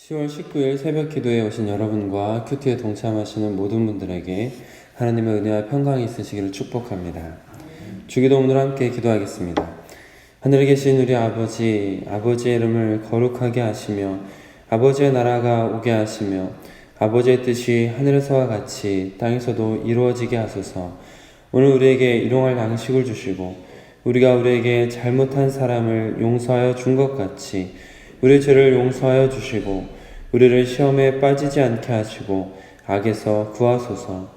10월 19일 새벽 기도에 오신 여러분과 큐티에 동참하시는 모든 분들에게 하나님의 은혜와 평강이 있으시기를 축복합니다. 주기도문으로 함께 기도하겠습니다. 하늘에 계신 우리 아버지, 아버지의 이름을 거룩하게 하시며 아버지의 나라가 오게 하시며 아버지의 뜻이 하늘에서와 같이 땅에서도 이루어지게 하소서. 오늘 우리에게 일용할 양식을 주시고 우리가 우리에게 잘못한 사람을 용서하여 준 것 같이 우리 죄를 용서하여 주시고 우리를 시험에 빠지지 않게 하시고 악에서 구하소서.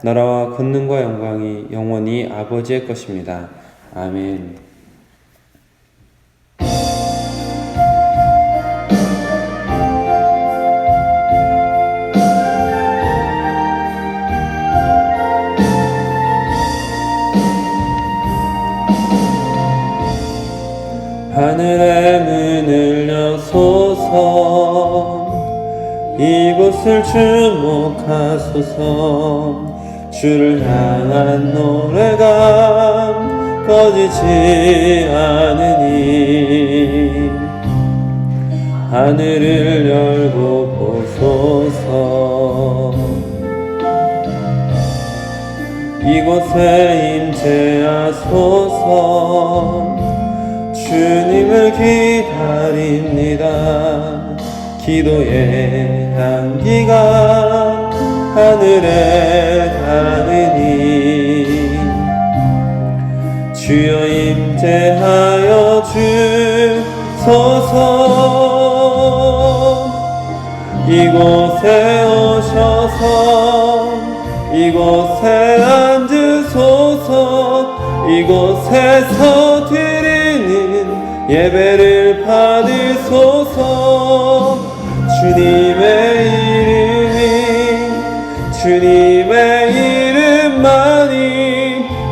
나라와 권능과 영광이 영원히 아버지의 것입니다. 아멘. 하늘의 문을 여소서. 이곳을 주목하소서. 주를 향한 노래가 꺼지지 않으니 하늘을 열고 보소서. 이곳에 임재하소서. 주님을 기다립니다. 기도의 향기가 하늘에 닿으니 주여 임재하여 주소서. 이곳에 오셔서 이곳에 앉으소서. 이곳에서 드리는 예배를 받으소서. 주님의 이름만이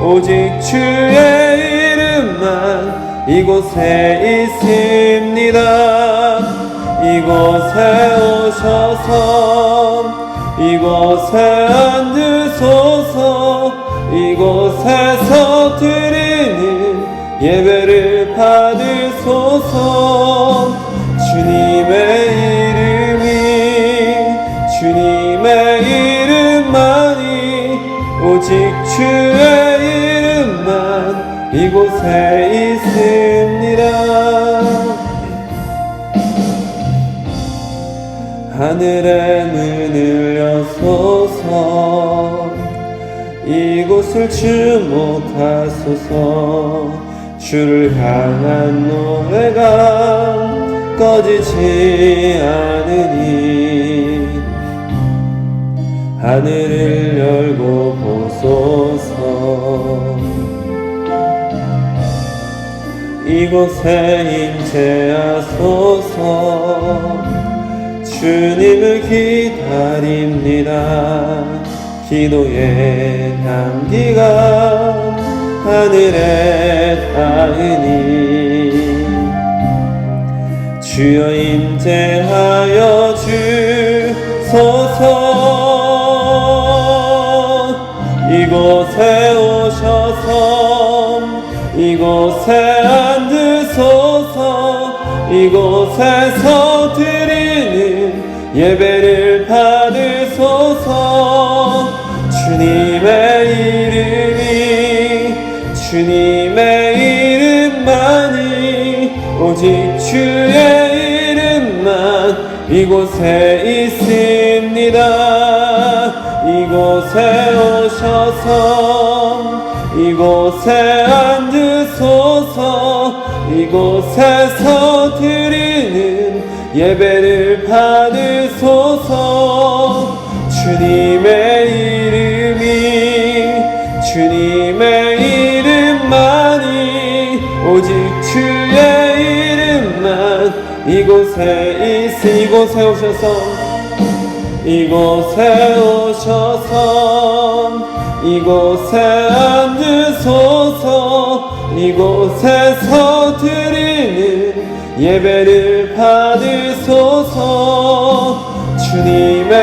오직 주의 이름만 이곳에 있습니다. 이곳에 오셔서 이곳에 앉으소서. 이곳에서 드리는 예배를 받으소서. 주님의 이름만이 오직 주의 이름만 이곳에 있습니다. 하늘의 문을 여소서. 이곳을 주목하소서. 주를 향한 노래가 꺼지지 않으니 하늘을 열고 보소서. 이곳에 임재하소서. 주님을 기다립니다. 기도의 향기가 하늘에 닿으니 주여 임재하여 주소서. 이곳에 오셔서 이곳에 앉으소서. 이곳에서 드리는 예배를 받으소서. 주님의 이름만이 오직 주의 이름만 이곳에 있습니다. 이곳에 오셔서 이곳에 앉으소서. 이곳에서 드리는 예배를 받으소서. 주님의 이름만이 오직 주의 이름만 이곳에 오셔서 이곳에 앉으소서. 이곳에서 드리는 예배를 받으소서. 주님의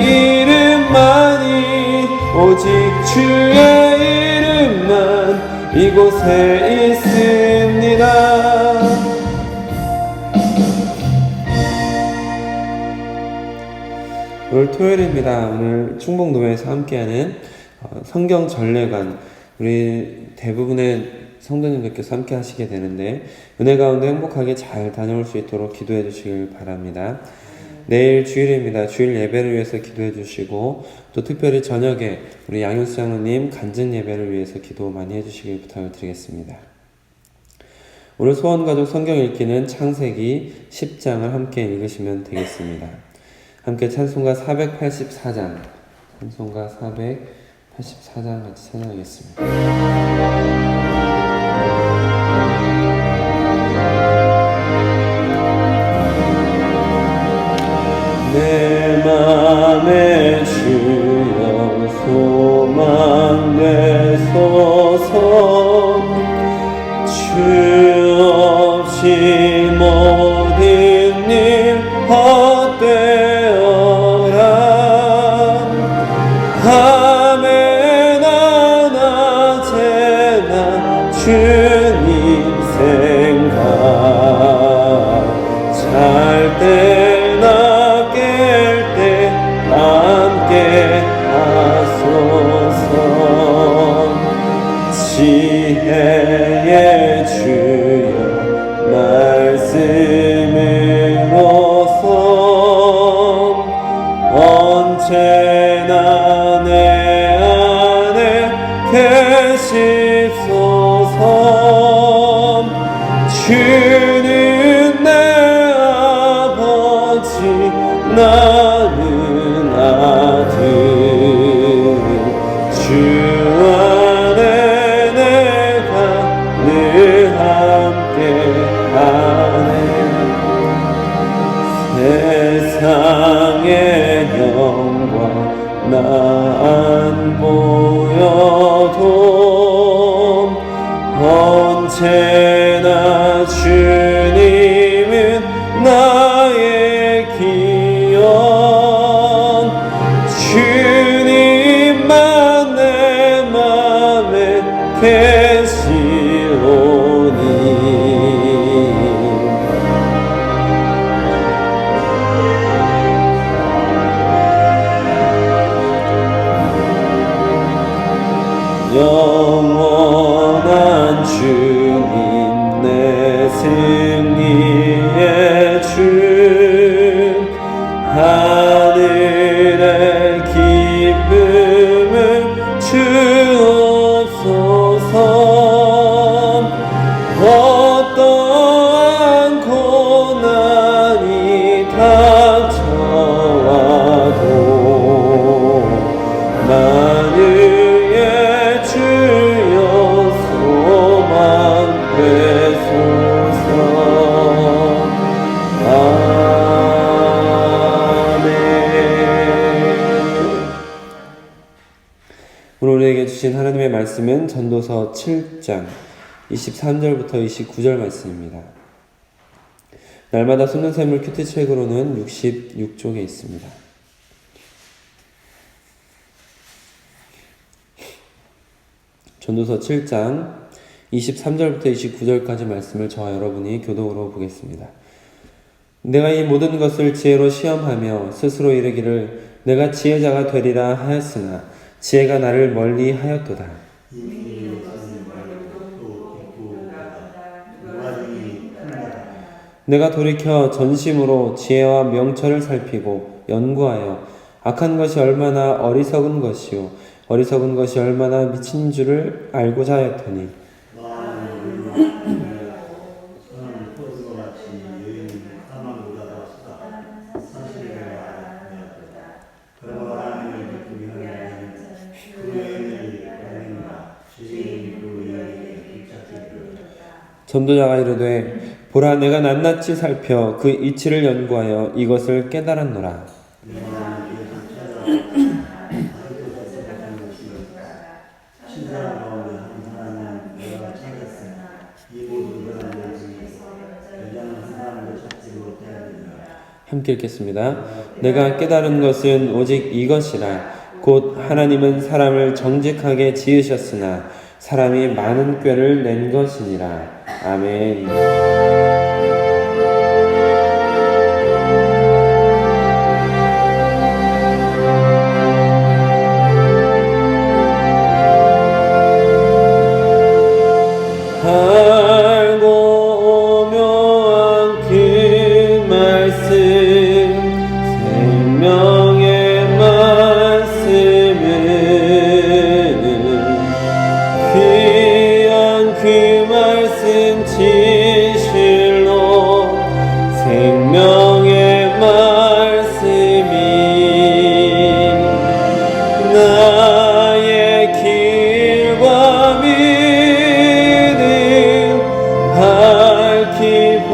이름만이 오직 주의 이름만 이곳에 있습니다. 오늘 토요일입니다. 오늘 충북노회에서 함께하는 성경 전례관, 우리 대부분의 성도님들께서 함께 하시게 되는데 은혜 가운데 행복하게 잘 다녀올 수 있도록 기도해 주시길 바랍니다. 내일 주일입니다. 주일 예배를 위해서 기도해 주시고 또 특별히 저녁에 우리 양현수 장로님 간증 예배를 위해서 기도 많이 해주시길 부탁을 드리겠습니다. 오늘 소원가족 성경 읽기는 창세기 10장을 함께 읽으시면 되겠습니다. 함께 찬송가 484장, 찬송가 484장 같이 찬양하겠습니다. 내 맘에 주여 소망 내소서 주 없이 모든 일 헛되어라. 밤에 낮에나 주님 생각 잘 때나 깰 때 함께 하소서. 지혜의 주여 말씀으로서 언제나 내 안에 계십소서. 주는 내 아버지 나는 아들 주 안에 내가 늘 함께 하네. 세상의 영광 나 안 보여도 언제나 주님은 나의 기원. 주님만 내 맘에 계시오니 영원한 주님 내 승리의 주 하늘의 기쁨을 주옵소서. 어떠한 고난이 닥쳐와도 만유의 주여 소망 되소서. 아멘. 오늘 우리에게 주신 하나님의 말씀은 전도서 7장 23절부터 29절 말씀입니다. 날마다 숨는 샘물 큐티 책으로는 66쪽에 있습니다. 전도서 7장 23절부터 29절까지 말씀을 저와 여러분이 교독으로 보겠습니다. 내가 이 모든 것을 지혜로 시험하며 스스로 이르기를 내가 지혜자가 되리라 하였으나 지혜가 나를 멀리 하였도다. 내가 돌이켜 전심으로 지혜와 명철을 살피고 연구하여 악한 것이 얼마나 어리석은 것이요 어리석은 것이 얼마나 미친 줄을 알고자 하였더니 전도자가 이르되 보라 내가 낱낱이 살펴 그 이치를 연구하여 이것을 깨달았노라. 함께 읽겠습니다. 내가 깨달은 것은 오직 이것이라 곧 하나님은 사람을 정직하게 지으셨으나 사람이 많은 꾀를 낸 것이니라. 아멘.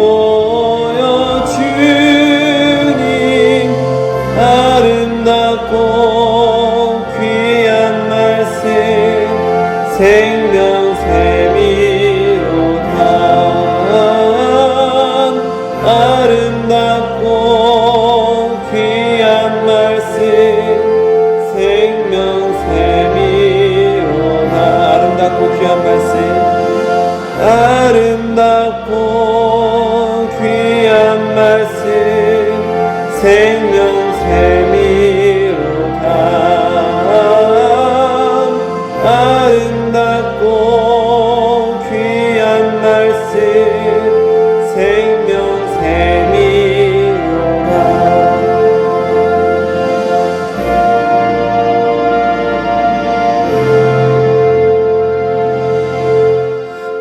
보여 주님 아름답고 귀한 말씀 생명샘이로다. 아름답고 귀한 말씀 생명샘이로다. 아름답고 귀한 말씀 아름답고 귀한 말씀 생명샘이로다. 아름답고 귀한 말씀 생명샘이로다.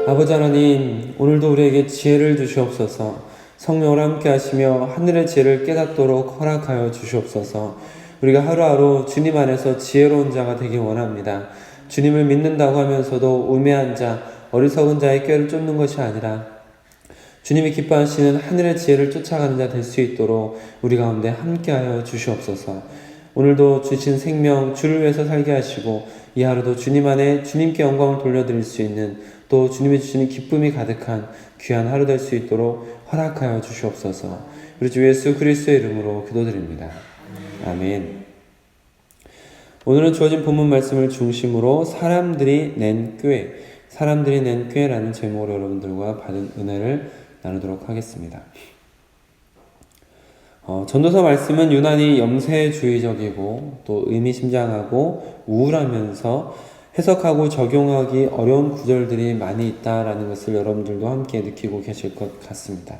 아버지 하나님, 오늘도 우리에게 지혜를 주시옵소서. 성령을 함께 하시며 하늘의 지혜를 깨닫도록 허락하여 주시옵소서. 우리가 하루하루 주님 안에서 지혜로운 자가 되기 원합니다. 주님을 믿는다고 하면서도 우매한 자, 어리석은 자의 꾀를 쫓는 것이 아니라 주님이 기뻐하시는 하늘의 지혜를 쫓아가는 자 될 수 있도록 우리 가운데 함께하여 주시옵소서. 오늘도 주신 생명 주를 위해서 살게 하시고 이 하루도 주님 안에 주님께 영광을 돌려드릴 수 있는, 또 주님이 주시는 기쁨이 가득한 귀한 하루 될 수 있도록 허락하여 주시옵소서. 우리 주 예수 그리스도의 이름으로 기도드립니다. 아멘. 오늘은 주어진 본문 말씀을 중심으로 사람들이 낸 꾀라는 제목으로 여러분들과 받은 은혜를 나누도록 하겠습니다. 전도서 말씀은 유난히 염세주의적이고 또 의미심장하고 우울하면서 해석하고 적용하기 어려운 구절들이 많이 있다라는 것을 여러분들도 함께 느끼고 계실 것 같습니다.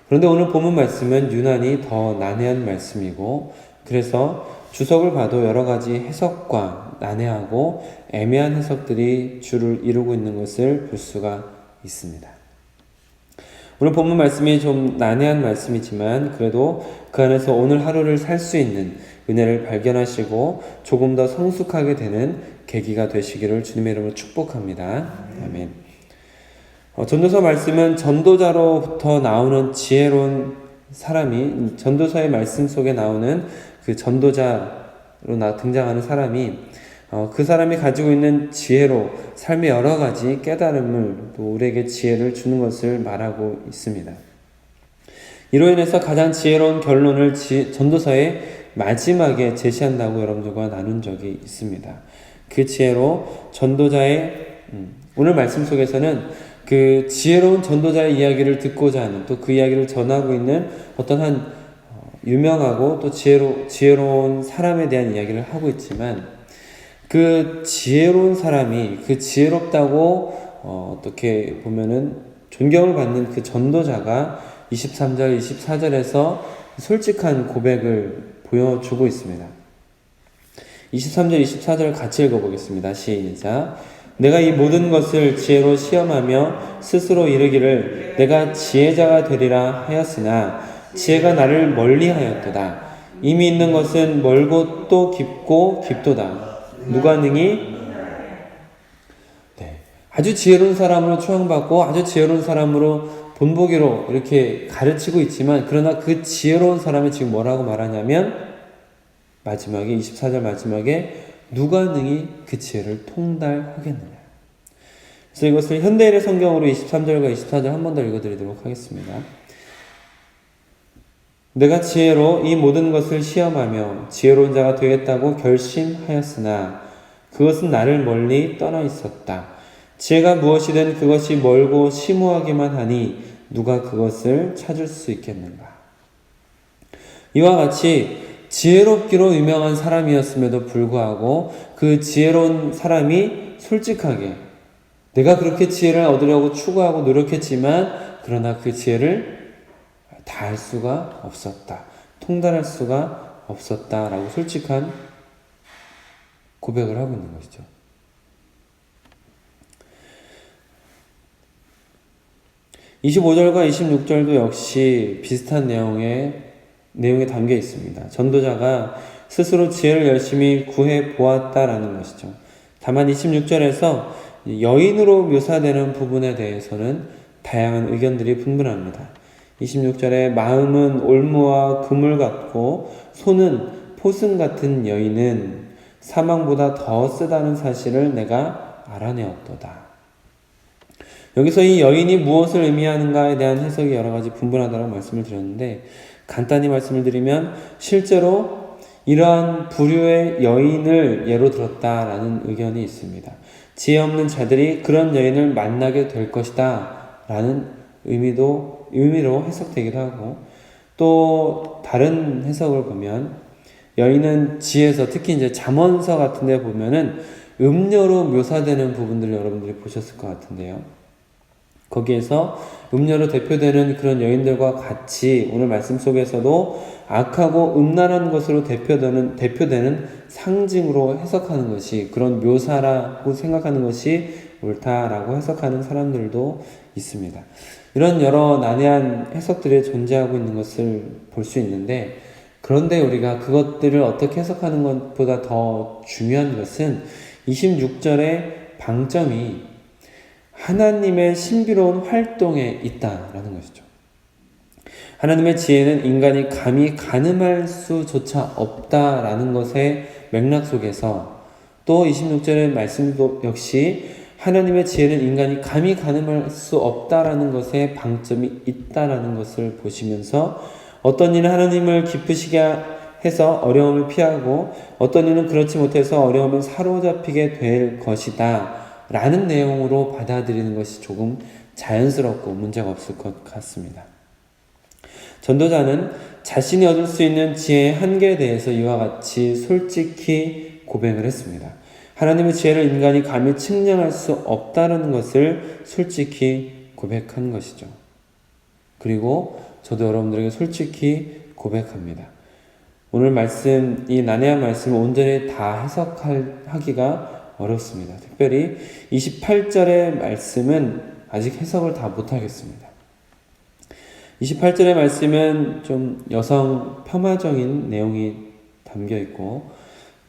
그런데 오늘 본문 말씀은 유난히 더 난해한 말씀이고, 그래서 주석을 봐도 여러 가지 해석과 난해하고 애매한 해석들이 주를 이루고 있는 것을 볼 수가 있습니다. 오늘 본문 말씀이 좀 난해한 말씀이지만 그래도 그 안에서 오늘 하루를 살 수 있는 은혜를 발견하시고 조금 더 성숙하게 되는 계기가 되시기를 주님의 이름으로 축복합니다. 아멘. 전도서 말씀은 전도자로부터 나오는 지혜로운 사람이, 전도서의 말씀 속에 나오는 그 전도자로 등장하는 사람이 그 사람이 가지고 있는 지혜로 삶의 여러 가지 깨달음을, 또 우리에게 지혜를 주는 것을 말하고 있습니다. 이로 인해서 가장 지혜로운 결론을 전도서의 마지막에 제시한다고 여러분들과 나눈 적이 있습니다. 그 지혜로 전도자의 오늘 말씀 속에서는 그 지혜로운 전도자의 이야기를 듣고자 하는, 또 그 이야기를 전하고 있는 어떤 한 유명하고 또 지혜로운 사람에 대한 이야기를 하고 있지만, 그 지혜로운 사람이, 그 지혜롭다고 어떻게 보면은 존경을 받는 그 전도자가 23절, 24절에서 솔직한 고백을 보여주고 있습니다. 23절, 24절 같이 읽어보겠습니다. 시작. 내가 이 모든 것을 지혜로 시험하며 스스로 이르기를 내가 지혜자가 되리라 하였으나 지혜가 나를 멀리하였도다. 이미 있는 것은 멀고 또 깊고 깊도다. 누가 능히? 아주 지혜로운 사람으로 추앙받고 아주 지혜로운 사람으로 본보기로 이렇게 가르치고 있지만, 그러나 그 지혜로운 사람이 지금 뭐라고 말하냐면 마지막에 24절 마지막에 누가 능히 그 지혜를 통달하겠느냐. 그래서 이것을 현대인의 성경으로 23절과 24절 한 번 더 읽어드리도록 하겠습니다. 내가 지혜로 이 모든 것을 시험하며 지혜로운 자가 되겠다고 결심하였으나 그것은 나를 멀리 떠나 있었다. 지혜가 무엇이든 그것이 멀고 심오하기만 하니 누가 그것을 찾을 수 있겠는가. 이와 같이 지혜롭기로 유명한 사람이었음에도 불구하고 그 지혜로운 사람이 솔직하게 내가 그렇게 지혜를 얻으려고 추구하고 노력했지만 그러나 그 지혜를 다 알 수가 없었다. 통달할 수가 없었다라고 솔직한 고백을 하고 있는 것이죠. (25절과 26절도) 역시 비슷한 내용에 담겨 있습니다. 전도자가 스스로 지혜를 열심히 구해 보았다라는 것이죠. 다만 26절에서 여인으로 묘사되는 부분에 대해서는 다양한 의견들이 분분합니다. 26절에 마음은 올무와 그물 같고 손은 포승 같은 여인은 사망보다 더 쓰다는 사실을 내가 알아내었도다. 여기서 이 여인이 무엇을 의미하는가에 대한 해석이 여러 가지 분분하다고 말씀을 드렸는데, 간단히 말씀을 드리면 실제로 이러한 부류의 여인을 예로 들었다라는 의견이 있습니다. 지혜 없는 자들이 그런 여인을 만나게 될 것이다 라는 의미로 해석되기도 하고, 또 다른 해석을 보면 여인은 지혜서, 특히 이제 잠언서 같은 데 보면은 음녀로 묘사되는 부분들을 여러분들이 보셨을 것 같은데요. 거기에서 음녀로 대표되는 그런 여인들과 같이 오늘 말씀 속에서도 악하고 음란한 것으로 대표되는 상징으로 해석하는 것이, 그런 묘사라고 생각하는 것이 옳다라고 해석하는 사람들도 있습니다. 이런 여러 난해한 해석들이 존재하고 있는 것을 볼 수 있는데, 그런데 우리가 그것들을 어떻게 해석하는 것보다 더 중요한 것은 26절의 방점이 하나님의 신비로운 활동에 있다라는 것이죠. 하나님의 지혜는 인간이 감히 가늠할 수조차 없다라는 것의 맥락 속에서, 또 26절의 말씀도 역시 하나님의 지혜는 인간이 감히 가늠할 수 없다라는 것에 방점이 있다라는 것을 보시면서, 어떤 이는 하나님을 기쁘시게 해서 어려움을 피하고 어떤 이는 그렇지 못해서 어려움에 사로잡히게 될 것이다 라는 내용으로 받아들이는 것이 조금 자연스럽고 문제가 없을 것 같습니다. 전도자는 자신이 얻을 수 있는 지혜의 한계에 대해서 이와 같이 솔직히 고백을 했습니다. 하나님의 지혜를 인간이 감히 측량할 수 없다는 것을 솔직히 고백한 것이죠. 그리고 저도 여러분들에게 솔직히 고백합니다. 오늘 말씀, 이 난해한 말씀을 온전히 다 해석하기가 어렵습니다. 특별히 28절의 말씀은 아직 해석을 다 못하겠습니다. 28절의 말씀은 좀 여성 폄하적인 내용이 담겨 있고,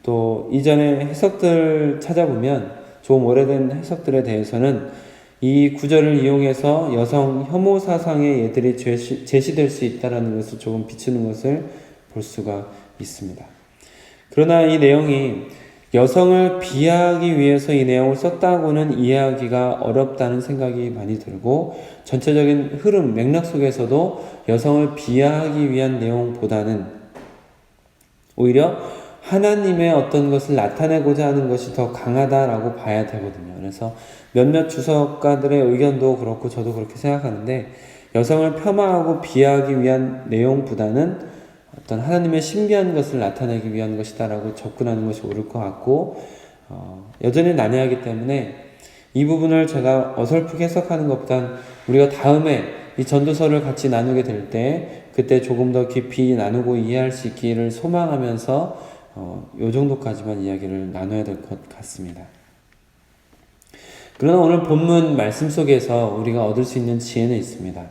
또 이전의 해석들 찾아보면 좀 오래된 해석들에 대해서는 이 구절을 이용해서 여성 혐오 사상의 예들이 제시될 수 있다는 것을 조금 비추는 것을 볼 수가 있습니다. 그러나 이 내용이 여성을 비하하기 위해서 이 내용을 썼다고는 이해하기가 어렵다는 생각이 많이 들고, 전체적인 흐름, 맥락 속에서도 여성을 비하하기 위한 내용보다는 오히려 하나님의 어떤 것을 나타내고자 하는 것이 더 강하다라고 봐야 되거든요. 그래서 몇몇 주석가들의 의견도 그렇고 저도 그렇게 생각하는데, 여성을 폄하하고 비하하기 위한 내용보다는 어떤 하나님의 신비한 것을 나타내기 위한 것이다라고 접근하는 것이 옳을 것 같고, 여전히 난해하기 때문에 이 부분을 제가 어설프게 해석하는 것보단 우리가 다음에 이 전도서를 같이 나누게 될 때 그때 조금 더 깊이 나누고 이해할 수 있기를 소망하면서 요 정도까지만 이야기를 나눠야 될 것 같습니다. 그러나 오늘 본문 말씀 속에서 우리가 얻을 수 있는 지혜는 있습니다.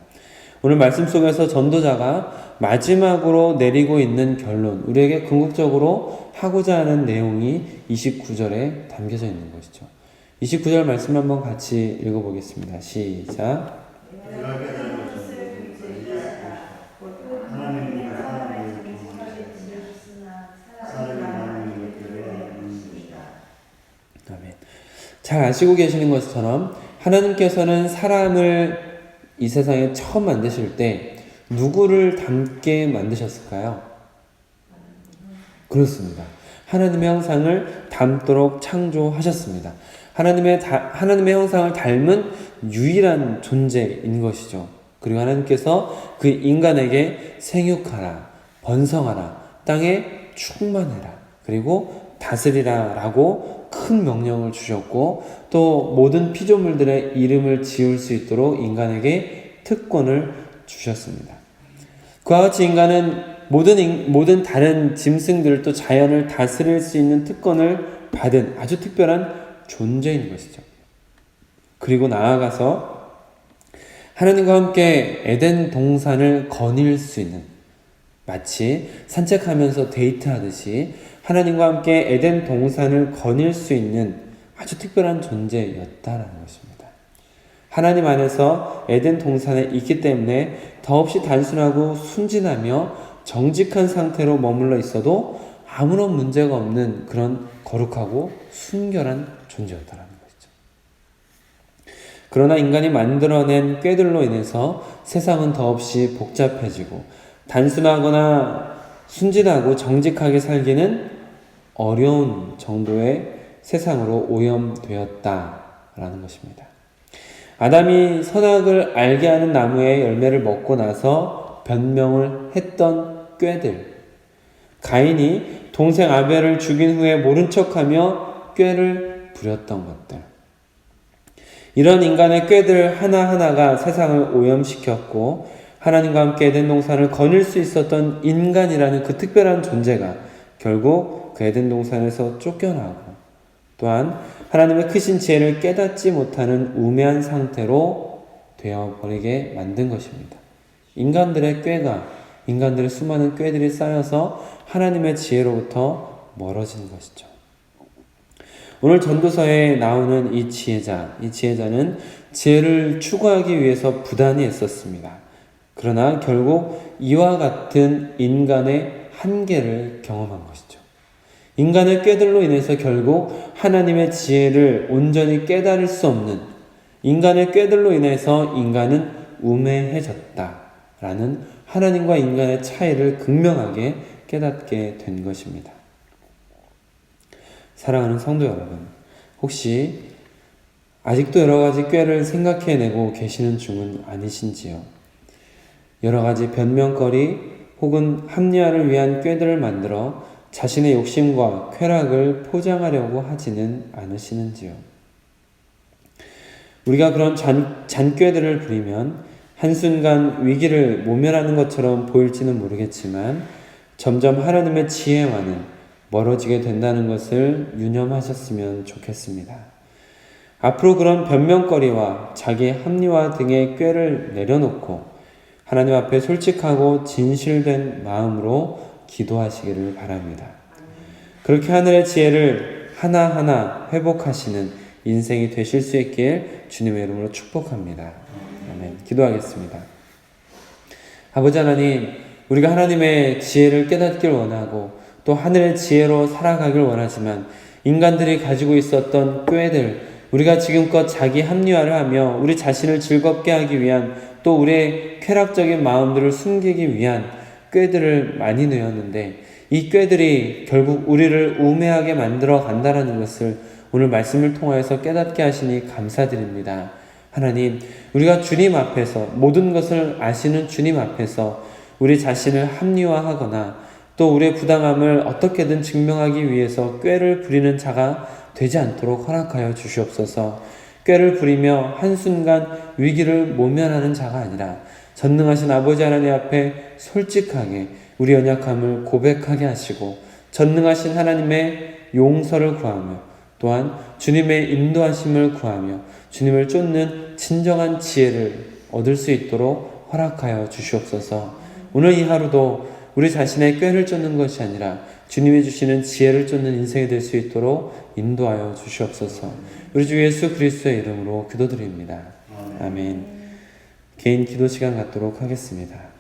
오늘 말씀 속에서 전도자가 마지막으로 내리고 있는 결론, 우리에게 궁극적으로 하고자 하는 내용이 29절에 담겨져 있는 것이죠. 29절 말씀 한번 같이 읽어보겠습니다. 시작. 아멘. 잘 아시고 계시는 것처럼 하나님께서는 사람을 이 세상에 처음 만드실 때 누구를 닮게 만드셨을까요? 그렇습니다. 하나님의 형상을 닮도록 창조하셨습니다. 하나님의 형상을 닮은 유일한 존재인 것이죠. 그리고 하나님께서 그 인간에게 생육하라, 번성하라, 땅에 충만해라, 그리고 다스리라 라고 큰 명령을 주셨고, 또 모든 피조물들의 이름을 지을 수 있도록 인간에게 특권을 주셨습니다. 그와 같이 인간은 모든 다른 짐승들, 또 자연을 다스릴 수 있는 특권을 받은 아주 특별한 존재인 것이죠. 그리고 나아가서 하나님과 함께 에덴 동산을 거닐 수 있는, 마치 산책하면서 데이트하듯이 하나님과 함께 에덴 동산을 거닐 수 있는 아주 특별한 존재였다라는 것입니다. 하나님 안에서 에덴 동산에 있기 때문에 더없이 단순하고 순진하며 정직한 상태로 머물러 있어도 아무런 문제가 없는 그런 거룩하고 순결한 존재였다라는 것이죠. 그러나 인간이 만들어낸 꾀들로 인해서 세상은 더없이 복잡해지고 단순하거나 순진하고 정직하게 살기는 어려운 정도의 세상으로 오염되었다라는 것입니다. 아담이 선악을 알게 하는 나무의 열매를 먹고 나서 변명을 했던 꾀들, 가인이 동생 아벨을 죽인 후에 모른 척하며 꾀를 부렸던 것들, 이런 인간의 꾀들 하나하나가 세상을 오염시켰고 하나님과 함께 에덴 동산을 거닐 수 있었던 인간이라는 그 특별한 존재가 결국 그 에덴 동산에서 쫓겨나고 또한 하나님의 크신 지혜를 깨닫지 못하는 우매한 상태로 되어버리게 만든 것입니다. 인간들의 꾀가, 인간들의 수많은 꾀들이 쌓여서 하나님의 지혜로부터 멀어진 것이죠. 오늘 전도서에 나오는 이 지혜자는 지혜를 추구하기 위해서 부단히 애썼습니다. 그러나 결국 이와 같은 인간의 한계를 경험한 것이죠. 인간의 꾀들로 인해서 결국 하나님의 지혜를 온전히 깨달을 수 없는, 인간의 꾀들로 인해서 인간은 우매해졌다라는 하나님과 인간의 차이를 극명하게 깨닫게 된 것입니다. 사랑하는 성도 여러분, 혹시 아직도 여러 가지 꾀를 생각해내고 계시는 중은 아니신지요? 여러 가지 변명거리 혹은 합리화를 위한 꾀들을 만들어 자신의 욕심과 쾌락을 포장하려고 하지는 않으시는지요? 우리가 그런 잔꾀들을 부리면 한순간 위기를 모면하는 것처럼 보일지는 모르겠지만 점점 하나님의 지혜와는 멀어지게 된다는 것을 유념하셨으면 좋겠습니다. 앞으로 그런 변명거리와 자기 합리화 등의 꾀를 내려놓고 하나님 앞에 솔직하고 진실된 마음으로 기도하시기를 바랍니다. 그렇게 하늘의 지혜를 하나하나 회복하시는 인생이 되실 수 있길 주님의 이름으로 축복합니다. 아멘. 기도하겠습니다. 아버지 하나님, 우리가 하나님의 지혜를 깨닫길 원하고 또 하늘의 지혜로 살아가길 원하지만 인간들이 가지고 있었던 꾀들, 우리가 지금껏 자기 합리화를 하며 우리 자신을 즐겁게 하기 위한 또 우리의 쾌락적인 마음들을 숨기기 위한 꾀들을 많이 내었는데 이 꾀들이 결국 우리를 우매하게 만들어 간다는 것을 오늘 말씀을 통하여서 깨닫게 하시니 감사드립니다. 하나님, 우리가 주님 앞에서 모든 것을 아시는 주님 앞에서 우리 자신을 합리화하거나 또 우리의 부당함을 어떻게든 증명하기 위해서 꾀를 부리는 자가 되지 않도록 허락하여 주시옵소서. 꾀를 부리며 한순간 위기를 모면하는 자가 아니라 전능하신 아버지 하나님 앞에 솔직하게 우리 연약함을 고백하게 하시고 전능하신 하나님의 용서를 구하며 또한 주님의 인도하심을 구하며 주님을 쫓는 진정한 지혜를 얻을 수 있도록 허락하여 주시옵소서. 오늘 이 하루도 우리 자신의 꾀를 쫓는 것이 아니라 주님이 주시는 지혜를 쫓는 인생이 될 수 있도록 인도하여 주시옵소서. 우리 주 예수 그리스도의 이름으로 기도드립니다. 아멘. 개인 기도 시간 갖도록 하겠습니다.